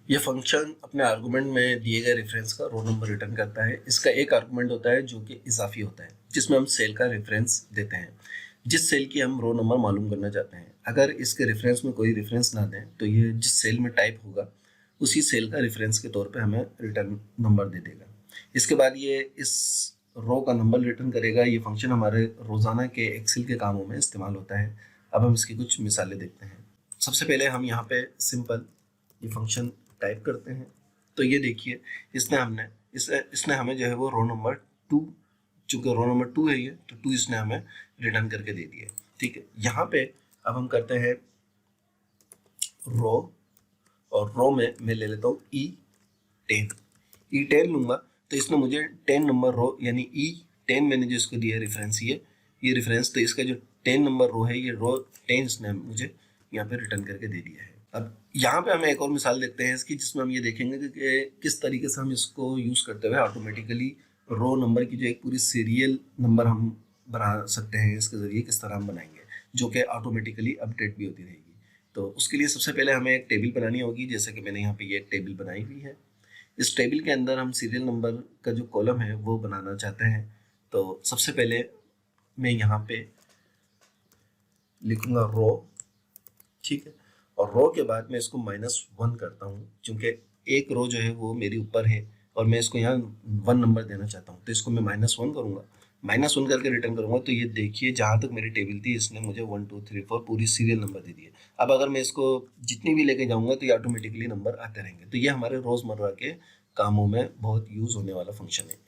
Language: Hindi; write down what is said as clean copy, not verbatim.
ये फंक्शन अपने आर्गुमेंट में दिए गए रेफरेंस का रो नंबर रिटर्न करता है। इसका एक आर्गुमेंट होता है जो कि इजाफी होता है, जिसमें हम सेल का रेफरेंस देते हैं, जिस सेल की हम रो नंबर मालूम करना चाहते हैं। अगर इसके रेफरेंस में कोई रेफरेंस ना दें तो ये जिस सेल में टाइप होगा उसी सेल का रेफरेंस के तौर पे हमें रिटर्न नंबर दे देगा। इसके बाद ये इस रो का नंबर रिटर्न करेगा। ये फंक्शन हमारे रोज़ाना के एक्सेल के कामों में इस्तेमाल होता है। अब हम इसकी कुछ मिसालें देखते हैं। सबसे पहले हम यहाँ पे सिंपल ये फंक्शन टाइप करते हैं। तो ये देखिए, इसने हमें जो है वो रो नंबर 2, चूंकि रो नंबर 2 है ये, तो 2 इसने हमें रिटर्न करके दे दिया। ठीक है, यहाँ पे अब हम करते हैं रो, और रो में मैं ले लेता हूँ E10 लूंगा। तो इसने मुझे 10 नंबर रो यानी E10 मैंने जो इसको दिया रेफरेंस, ये रेफरेंस, तो इसका जो 10 नंबर रो है, ये रो 10 इसने मुझे यहाँ पे रिटर्न करके दे दिया है। अब यहाँ पे हम एक और मिसाल देखते हैं इसकी, जिसमें हम ये देखेंगे कि किस तरीके से हम इसको यूज़ करते हुए ऑटोमेटिकली रो नंबर की जो एक पूरी सीरियल नंबर हम बना सकते हैं। इसके ज़रिए किस तरह हम बनाएंगे जो कि ऑटोमेटिकली अपडेट भी होती रहेगी। तो उसके लिए सबसे पहले हमें एक टेबल बनानी होगी, जैसे कि मैंने यहाँ पे ये एक टेबल बनाई हुई है। इस टेबल के अंदर हम सीरियल नंबर का जो कॉलम है वो बनाना चाहते हैं। तो सबसे पहले मैं यहाँ पे लिखूंगा रो, ठीक है, और रो के बाद मैं इसको -1 करता हूँ, क्योंकि एक रो जो है वो मेरी ऊपर है और मैं इसको यहाँ 1 नंबर देना चाहता हूँ। तो इसको मैं -1 करूँगा, -1 करके रिटर्न करूँगा। तो ये देखिए, जहाँ तक मेरी टेबल थी इसने मुझे 1 2 3 4 पूरी सीरियल नंबर दे दिए। अब अगर मैं इसको जितनी भी लेके जाऊँगा तो ये ऑटोमेटिकली नंबर आते रहेंगे। तो ये हमारे रोज़मर्रा के कामों में बहुत यूज़ होने वाला फंक्शन है।